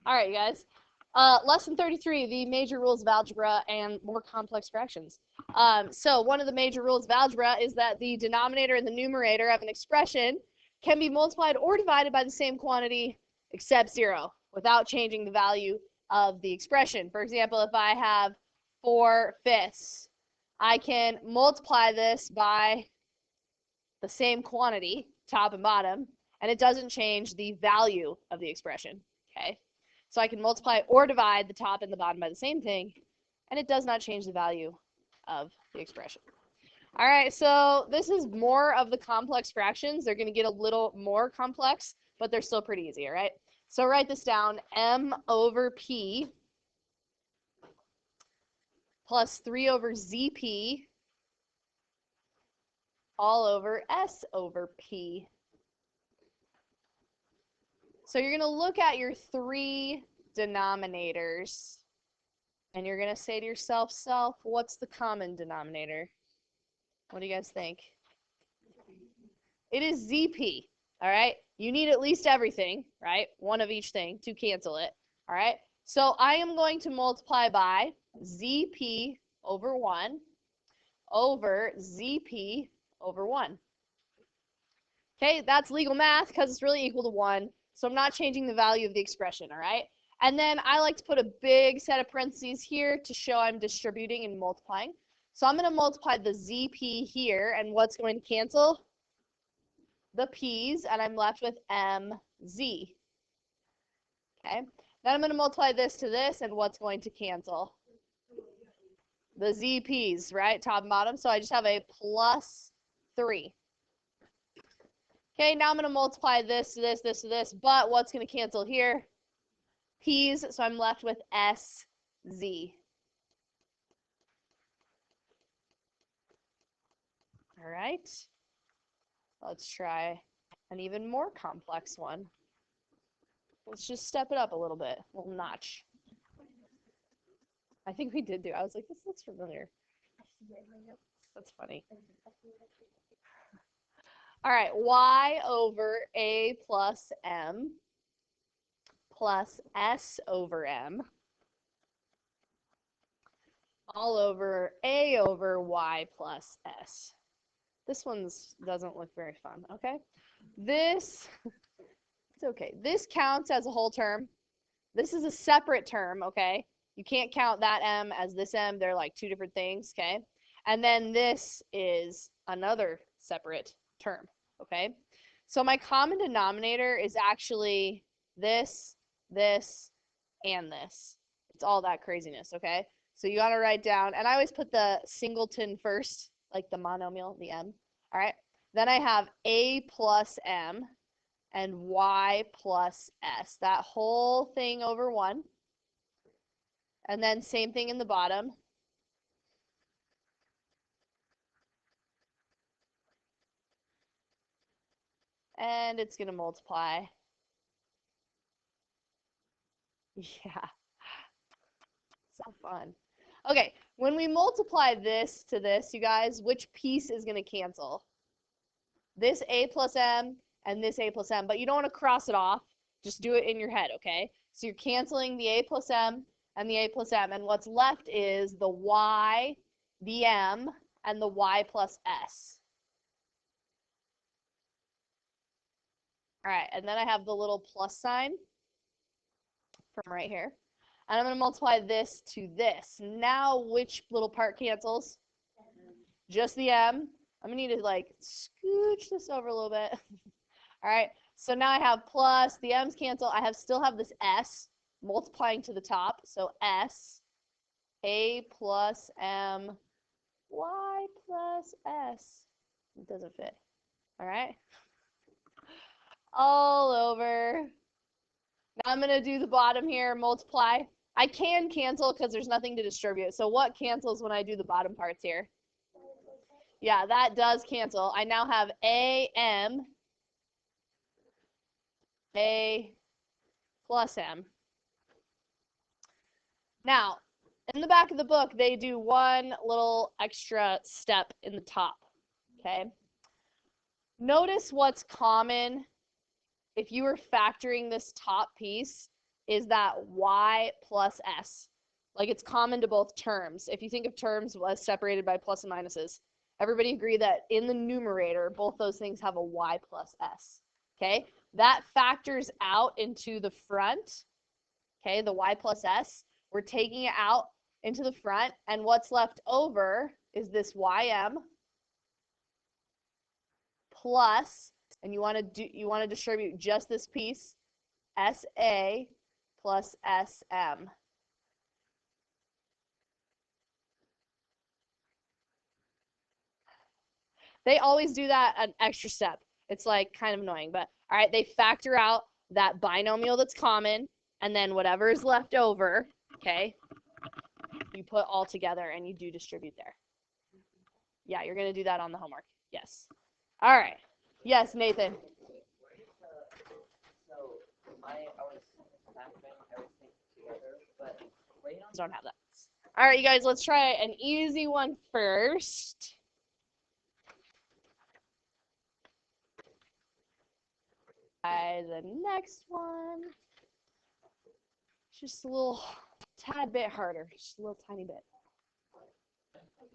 All right, you guys. Lesson 33, the major rules of algebra and more complex fractions. So one of the major rules of algebra is that the denominator and the numerator of an expression can be multiplied or divided by the same quantity except 0 without changing the value of the expression. For example, if I have 4/5, I can multiply this by the same quantity, top and bottom, and it doesn't change the value of the expression, okay? So I can multiply or divide the top and the bottom by the same thing, and it does not change the value of the expression. All right, so this is more of the complex fractions. They're going to get a little more complex, but they're still pretty easy, all right? So write this down, m over p plus 3 over zp all over s over p. So you're going to look at your three denominators, and you're going to say to yourself, what's the common denominator? What do you guys think? It is ZP, all right? You need at least everything, right? One of each thing to cancel it, all right? So I am going to multiply by ZP over 1 over ZP over 1. Okay, that's legal math because it's really equal to 1, so I'm not changing the value of the expression, all right? And then I like to put a big set of parentheses here to show I'm distributing and multiplying. So I'm going to multiply the ZP here, and what's going to cancel? The P's, and I'm left with MZ. Okay, then I'm going to multiply this to this, and what's going to cancel? The ZP's, right? Top and bottom. So I just have a plus 3. Okay, now I'm going to multiply this to this, this to this, but what's going to cancel here? P's, so I'm left with SZ. All right, let's try an even more complex one. Let's just step it up a little bit, a little notch. I think we did do. I was like, this looks familiar. That's funny. All right, y over a plus m plus s over m all over a over y plus s. This one doesn't look very fun, okay? This, it's okay. This counts as a whole term. This is a separate term, okay? You can't count that m as this m. They're like two different things, okay? And then this is another separate term, okay? So my common denominator is actually this, this, and this. It's all that craziness, okay? So you gotta write down, and I always put the singleton first, like the monomial, the m, all right? Then I have a plus m and y plus s, that whole thing over 1. And then same thing in the bottom. And it's going to multiply. Yeah. So fun. Okay, when we multiply this to this, you guys, which piece is going to cancel? This a plus m and this a plus m, but you don't want to cross it off. Just do it in your head, okay? So you're canceling the a plus m and the a plus m, and what's left is the y, the m, and the y plus s. All right, and then I have the little plus sign from right here. And I'm going to multiply this to this. Now, which little part cancels? Just the m. I'm going to need to, like, scooch this over a little bit. All right, so now I have plus, the m's cancel. I still have this s multiplying to the top. So s, a plus m, y plus s. It doesn't fit. All right? All over. Now I'm going to do the bottom here, multiply. I can cancel because there's nothing to distribute. So what cancels when I do the bottom parts here? Yeah, that does cancel. I now have am, a plus m. Now, in the back of the book, they do one little extra step in the top, okay? Notice what's common if you were factoring this top piece. is that y plus s. Like it's common to both terms. If you think of terms as separated by plus and minuses, everybody agree that in the numerator, both those things have a y plus s. Okay, that factors out into the front. Okay, the y plus s, we're taking it out into the front, and what's left over is this ym plus, and you want to distribute just this piece, SA plus SM. They always do that an extra step. It's like kind of annoying, but all right, they factor out that binomial that's common, and then whatever is left over, okay, you put all together and you do distribute there. Yeah, you're going to do that on the homework. Yes. All right. Yes, Nathan. Don't have that. All right, you guys, let's try an easy one first. The next one, just a little tad bit harder, just a little tiny bit.